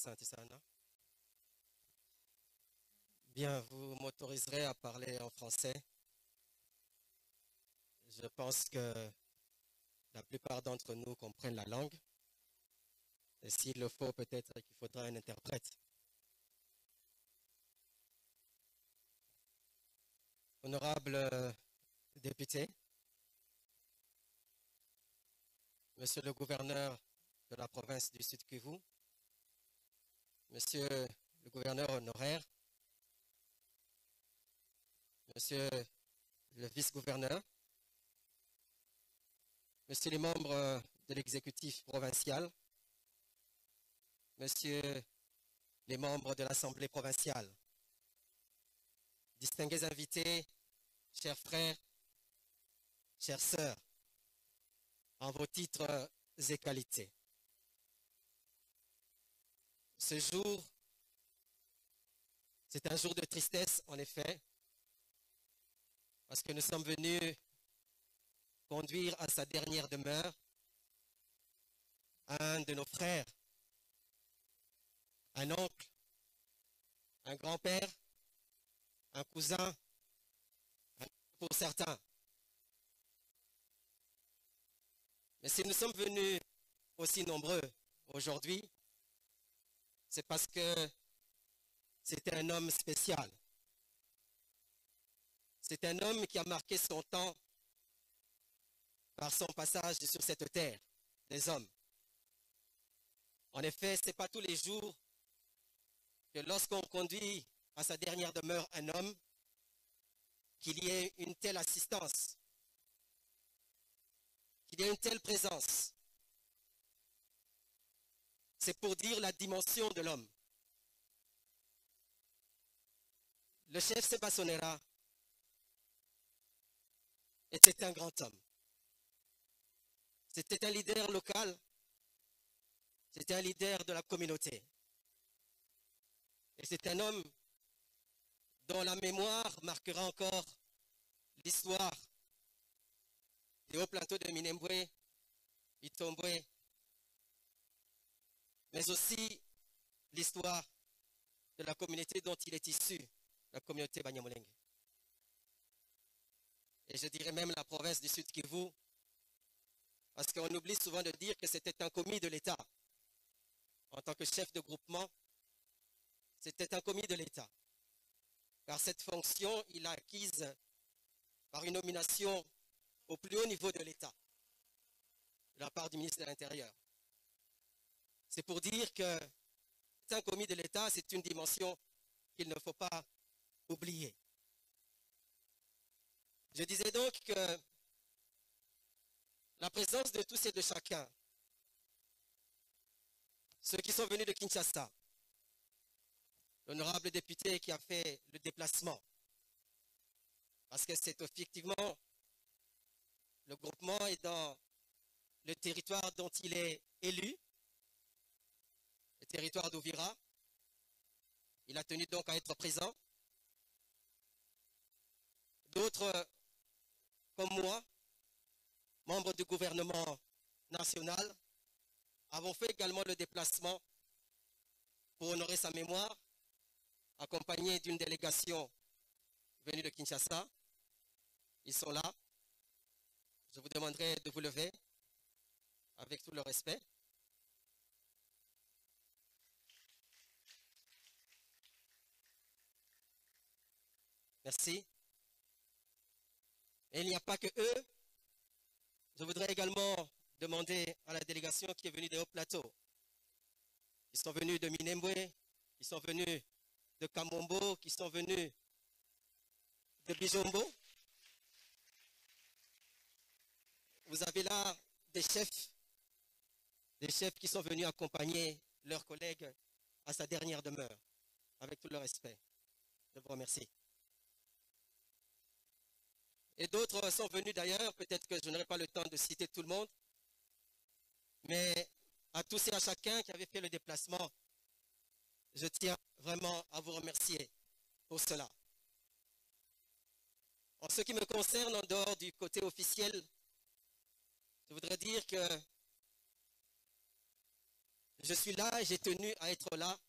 Asante sana. Bien, vous m'autoriserez à parler en français. Je pense que la plupart d'entre nous comprennent la langue. Et s'il le faut, peut-être qu'il faudra un interprète. Honorable député, Monsieur le gouverneur de la province du Sud Kivu, Monsieur le gouverneur honoraire, Monsieur le vice-gouverneur, Monsieur les membres de l'exécutif provincial, Messieurs les membres de l'Assemblée provinciale, distingués invités, chers frères, chères sœurs, en vos titres et qualités. Ce jour, c'est un jour de tristesse, en effet, parce que nous sommes venus conduire à sa dernière demeure un de nos frères, un oncle, un grand-père, un cousin, pour certains. Mais si nous sommes venus aussi nombreux aujourd'hui, c'est parce que c'était un homme spécial. C'est un homme qui a marqué son temps par son passage sur cette terre des hommes. En effet, ce n'est pas tous les jours que lorsqu'on conduit à sa dernière demeure un homme, qu'il y ait une telle assistance, qu'il y ait une telle présence. C'est pour dire la dimension de l'homme. Le chef Sebassonera était un grand homme. C'était un leader local, c'était un leader de la communauté. Et c'est un homme dont la mémoire marquera encore l'histoire des hauts plateaux de Minembwe, Itombwe, mais aussi l'histoire de la communauté dont il est issu, la communauté Banyamulenge. Et je dirais même la province du Sud Kivu, parce qu'on oublie souvent de dire que c'était un commis de l'État. En tant que chef de groupement, c'était un commis de l'État. Car cette fonction, il l'a acquise par une nomination au plus haut niveau de l'État, de la part du ministre de l'Intérieur. C'est pour dire que c'est un commis de l'État, c'est une dimension qu'il ne faut pas oublier. Je disais donc que la présence de tous et de chacun, ceux qui sont venus de Kinshasa, l'honorable député qui a fait le déplacement, parce que c'est effectivement le groupement est dans le territoire dont il est élu, le territoire d'Ouvira. Il a tenu donc à être présent. D'autres, comme moi, membres du gouvernement national, avons fait également le déplacement pour honorer sa mémoire, accompagné d'une délégation venue de Kinshasa. Ils sont là. Je vous demanderai de vous lever avec tout le respect. Merci. Et il n'y a pas que eux. Je voudrais également demander à la délégation qui est venue des hauts plateaux. Ils sont venus de Minembwe, ils sont venus de Kamombo, qui sont venus de Bijombo. Vous avez là des chefs qui sont venus accompagner leurs collègues à sa dernière demeure, avec tout le respect. Je vous remercie. Et d'autres sont venus d'ailleurs, peut-être que je n'aurai pas le temps de citer tout le monde, mais à tous et à chacun qui avait fait le déplacement, je tiens vraiment à vous remercier pour cela. En ce qui me concerne, en dehors du côté officiel, je voudrais dire que je suis là et j'ai tenu à être là,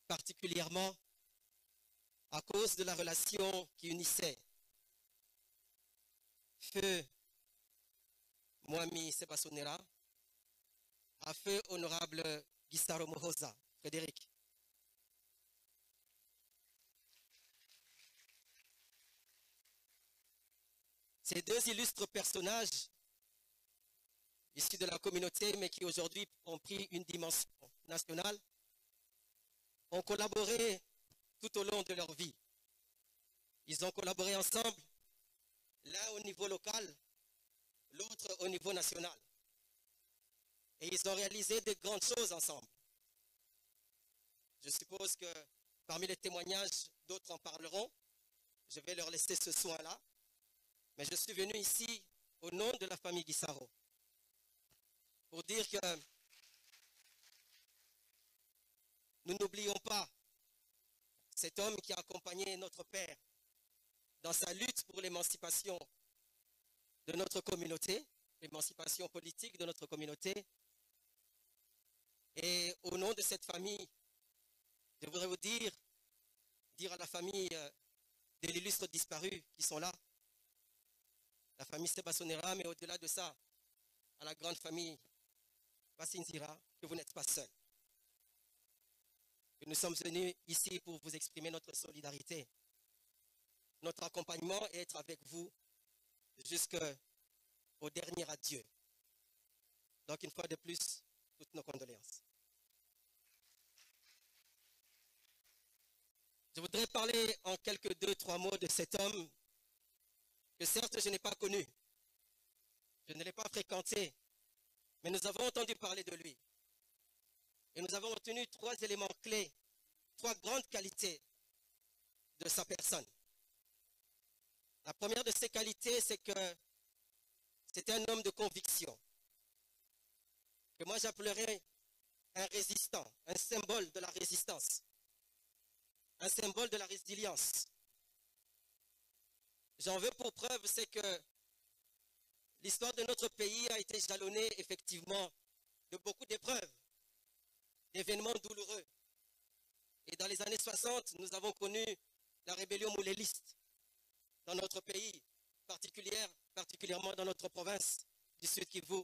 particulièrement à cause de la relation qui unissait Feu Mwami Sebasonera à Feu Honorable Gisaro Mohoza, Frédéric. Ces deux illustres personnages issus de la communauté, mais qui aujourd'hui ont pris une dimension nationale, ont collaboré tout au long de leur vie. Ils ont collaboré ensemble, l'un au niveau local, l'autre au niveau national. Et ils ont réalisé de grandes choses ensemble. Je suppose que parmi les témoignages, d'autres en parleront. Je vais leur laisser ce soin-là. Mais je suis venu ici au nom de la famille Gisaro pour dire que nous n'oublions pas cet homme qui a accompagné notre père dans sa lutte pour l'émancipation de notre communauté, l'émancipation politique de notre communauté. Et au nom de cette famille, je voudrais vous dire à la famille de l'illustre disparu qui sont là, la famille Sebasonera, mais au-delà de ça, à la grande famille Basinzira, que vous n'êtes pas seuls. Que nous sommes venus ici pour vous exprimer notre solidarité, notre accompagnement et être avec vous jusqu'au dernier adieu. Donc une fois de plus, toutes nos condoléances. Je voudrais parler en quelques 2-3 mots de cet homme que certes je n'ai pas connu, je ne l'ai pas fréquenté, mais nous avons entendu parler de lui. Et nous avons retenu 3 éléments clés, 3 grandes qualités de sa personne. La première de ces qualités, c'est que c'était un homme de conviction, que moi j'appellerais un résistant, un symbole de la résistance, un symbole de la résilience. J'en veux pour preuve, c'est que l'histoire de notre pays a été jalonnée effectivement de beaucoup d'épreuves, d'événements douloureux. Et dans les années 60, nous avons connu la rébellion mouléliste dans notre pays, particulièrement dans notre province du Sud Kivu,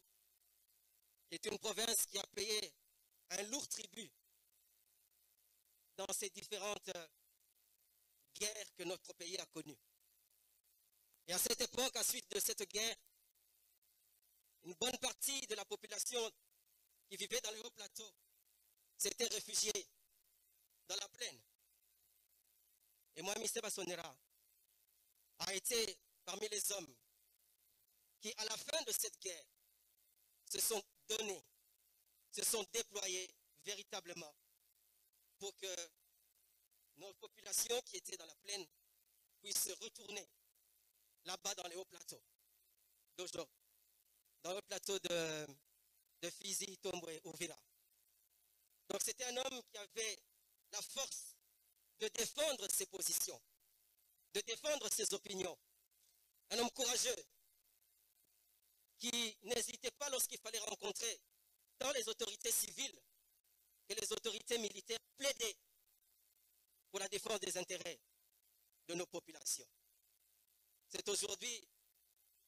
qui est une province qui a payé un lourd tribut dans ces différentes guerres que notre pays a connues. Et à cette époque, à suite de cette guerre, une bonne partie de la population qui vivait dans le haut plateau s'était réfugiée dans la plaine. Et moi, Mwami Sebasonera a été parmi les hommes qui, à la fin de cette guerre, se sont donnés, se sont déployés véritablement pour que nos populations qui étaient dans la plaine puissent se retourner là-bas dans les hauts plateaux d'Ojo, dans le plateau de Fizi, Tomboué, Ouvira. Donc c'était un homme qui avait la force de défendre ses positions, de défendre ses opinions. Un homme courageux qui n'hésitait pas lorsqu'il fallait rencontrer tant les autorités civiles que les autorités militaires plaider pour la défense des intérêts de nos populations. C'est aujourd'hui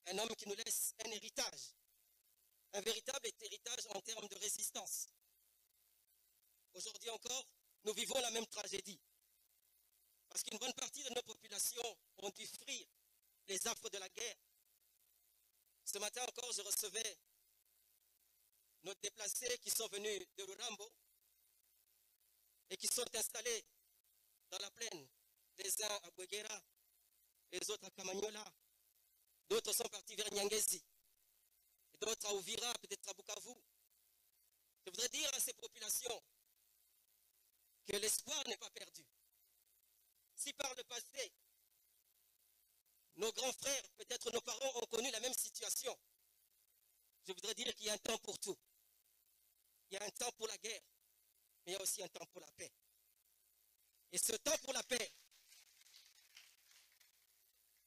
un homme qui nous laisse un héritage, un véritable héritage en termes de résistance. Aujourd'hui encore, nous vivons la même tragédie. Parce qu'une bonne partie de nos populations ont dû fuir les affres de la guerre. Ce matin encore, je recevais nos déplacés qui sont venus de Rurambo et qui sont installés dans la plaine. Les uns à Bouguera, les autres à Kamagnola. D'autres sont partis vers Nyangezi. Et d'autres à Ouvira, peut-être à Bukavu. Je voudrais dire à ces populations que l'espoir n'est pas perdu. Si par le passé, nos grands frères, peut-être nos parents ont connu la même situation, je voudrais dire qu'il y a un temps pour tout. Il y a un temps pour la guerre, mais il y a aussi un temps pour la paix. Et ce temps pour la paix,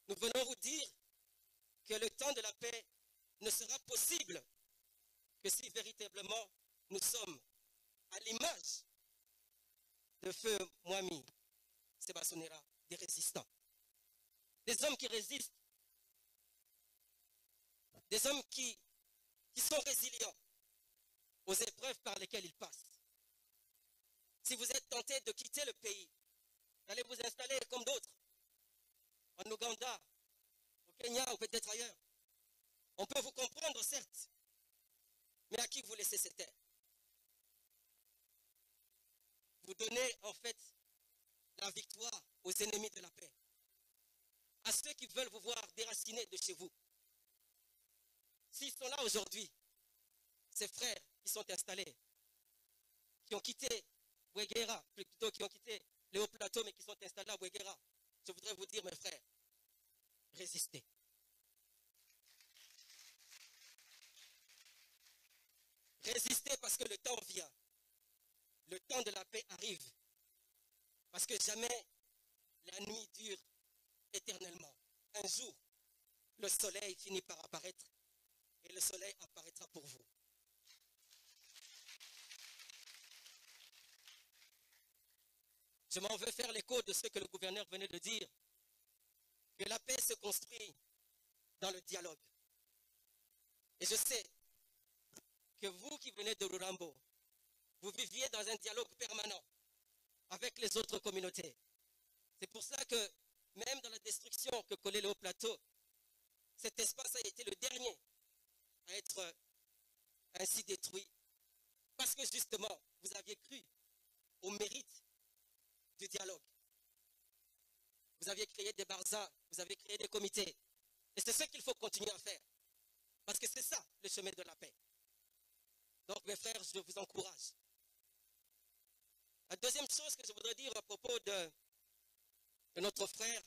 nous venons vous dire que le temps de la paix ne sera possible que si véritablement nous sommes à l'image de feu Mwami Sebasonera, des résistants. Des hommes qui résistent, des hommes qui sont résilients aux épreuves par lesquelles ils passent. Si vous êtes tenté de quitter le pays, d'aller vous installer comme d'autres, en Ouganda, au Kenya ou peut-être ailleurs, on peut vous comprendre certes, mais à qui vous laissez cette terre? Vous donnez en fait la victoire aux ennemis de la paix, à ceux qui veulent vous voir déracinés de chez vous. S'ils sont là aujourd'hui, ces frères qui sont installés, qui ont quitté Bouéguéra, plutôt qui ont quitté les hauts plateaux, mais qui sont installés à Bouéguéra, je voudrais vous dire, mes frères, résistez. Résistez parce que le temps vient. Le temps de la paix arrive. Parce que jamais la nuit dure éternellement. Un jour, le soleil finit par apparaître et le soleil apparaîtra pour vous. Je m'en veux faire l'écho de ce que le gouverneur venait de dire, que la paix se construit dans le dialogue. Et je sais que vous qui venez de Rurambo, vous viviez dans un dialogue permanent avec les autres communautés. C'est pour ça que même dans la destruction que connaît le Haut-Plateau, cet espace a été le dernier à être ainsi détruit. Parce que justement, vous aviez cru au mérite du dialogue. Vous aviez créé des barzas, vous avez créé des comités. Et c'est ce qu'il faut continuer à faire. Parce que c'est ça, le chemin de la paix. Donc, mes frères, je vous encourage. La deuxième chose que je voudrais dire à propos de notre frère,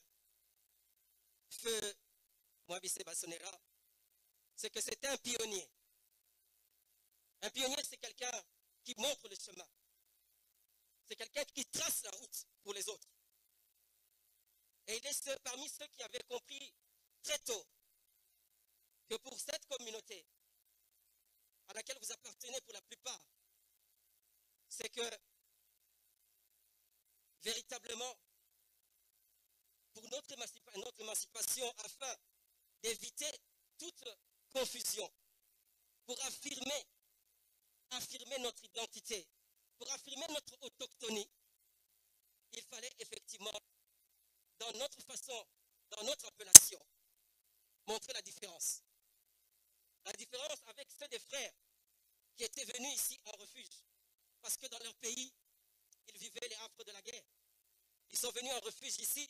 Feu Mwami Sebasonera, c'est que c'était un pionnier. Un pionnier, c'est quelqu'un qui montre le chemin. C'est quelqu'un qui trace la route pour les autres. Et il est parmi ceux qui avaient compris très tôt que pour cette communauté à laquelle vous appartenez pour la plupart, c'est que véritablement, pour notre émancipation, afin d'éviter toute confusion, pour affirmer notre identité, pour affirmer notre autochtonie, il fallait effectivement, dans notre façon, dans notre appellation, montrer la différence. La différence avec ceux des frères qui étaient venus ici en refuge, parce que dans leur pays, ils vivaient les affres de la guerre. Ils sont venus en refuge ici,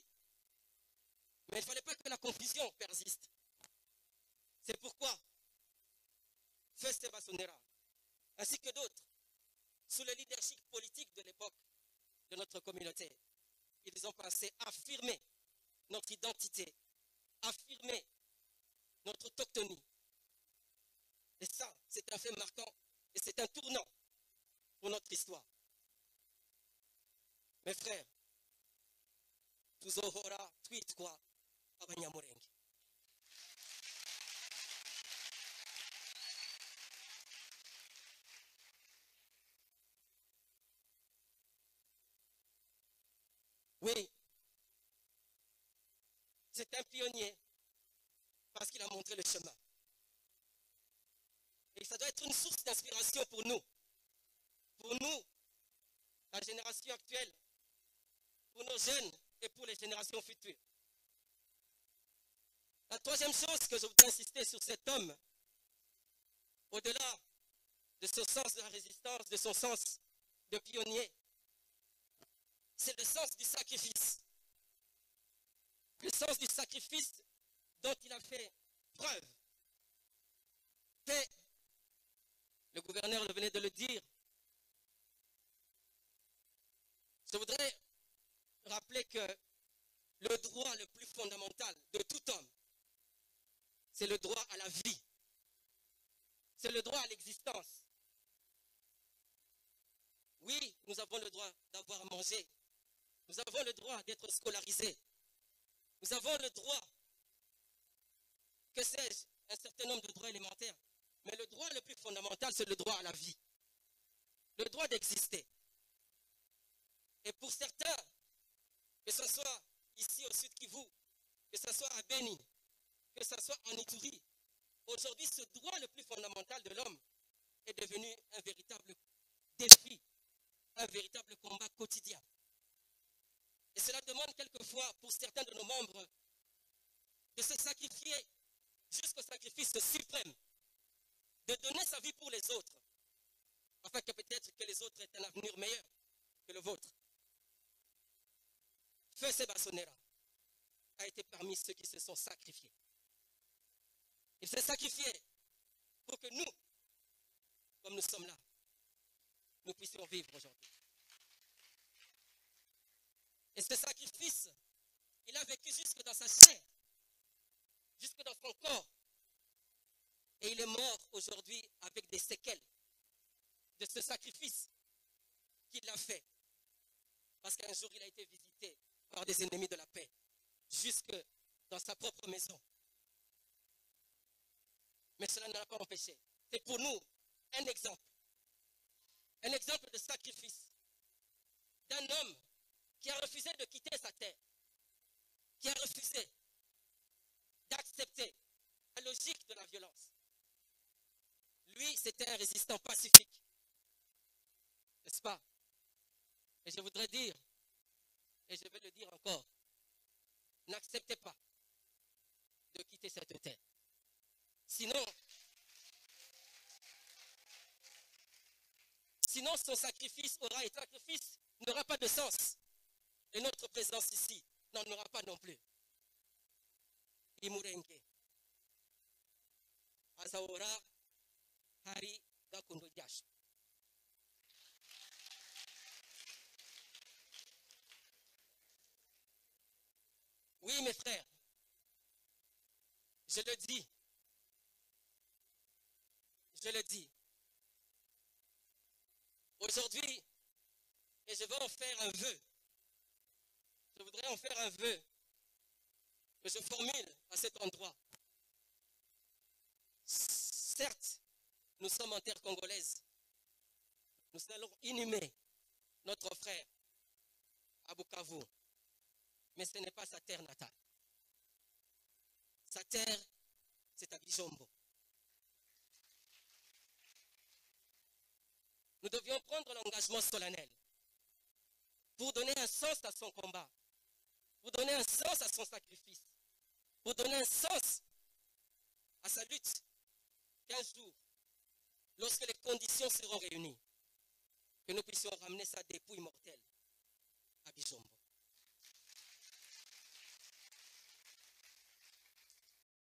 mais il ne fallait pas que la confusion persiste. C'est pourquoi Feu Sebasonera, ainsi que d'autres, sous le leadership politique de l'époque de notre communauté, ils ont pensé affirmer notre identité, affirmer notre autochtonie. Et ça, c'est un fait marquant et c'est un tournant pour notre histoire. Mes frères, tuzohora twitwa abanyamurenge. Oui, c'est un pionnier parce qu'il a montré le chemin. Et ça doit être une source d'inspiration pour nous, la génération actuelle, pour nos jeunes et pour les générations futures. La troisième chose que je voudrais insister sur cet homme, au-delà de son sens de la résistance, de son sens de pionnier, c'est le sens du sacrifice. Le sens du sacrifice dont il a fait preuve. Le gouverneur venait de le dire. Je voudrais rappeler que le droit le plus fondamental de tout homme, c'est le droit à la vie. C'est le droit à l'existence. Oui, nous avons le droit d'avoir à manger. Nous avons le droit d'être scolarisés. Nous avons le droit, que sais-je, un certain nombre de droits élémentaires. Mais le droit le plus fondamental, c'est le droit à la vie. le droit d'exister. Et pour certains, que ce soit ici au Sud Kivu, que ce soit à Beni, que ce soit en Ituri, aujourd'hui, ce droit le plus fondamental de l'homme est devenu un véritable défi, un véritable combat quotidien. Et cela demande quelquefois, pour certains de nos membres, de se sacrifier jusqu'au sacrifice suprême, de donner sa vie pour les autres, afin que peut-être que les autres aient un avenir meilleur que le vôtre. Feu Sebassonera a été parmi ceux qui se sont sacrifiés. Il s'est sacrifié pour que nous, comme nous sommes là, nous puissions vivre aujourd'hui. Et ce sacrifice, il a vécu jusque dans sa chair, jusque dans son corps. Et il est mort aujourd'hui avec des séquelles de ce sacrifice qu'il a fait. Parce qu'un jour, il a été visité par des ennemis de la paix, jusque dans sa propre maison. Mais cela ne l'a pas empêché. C'est pour nous un exemple de sacrifice d'un homme qui a refusé de quitter sa terre, qui a refusé d'accepter la logique de la violence. Lui, c'était un résistant pacifique, n'est-ce pas? Et je voudrais dire, et je vais le dire encore, n'acceptez pas de quitter cette terre. Sinon, son sacrifice n'aura pas de sens. Et notre présence ici n'en aura pas non plus. Imurenge. Azawora Hari Gakundo Diash. Oui, mes frères, je le dis. Aujourd'hui, et je vais en faire un vœu. Je voudrais en faire un vœu que je formule à cet endroit. Certes, nous sommes en terre congolaise. Nous allons inhumer notre frère à Bukavu. Mais ce n'est pas sa terre natale. Sa terre, c'est à Bijombo. Nous devions prendre l'engagement solennel pour donner un sens à son combat, pour donner un sens à son sacrifice, pour donner un sens à sa lutte, qu'un jour, lorsque les conditions seront réunies, que nous puissions ramener sa dépouille mortelle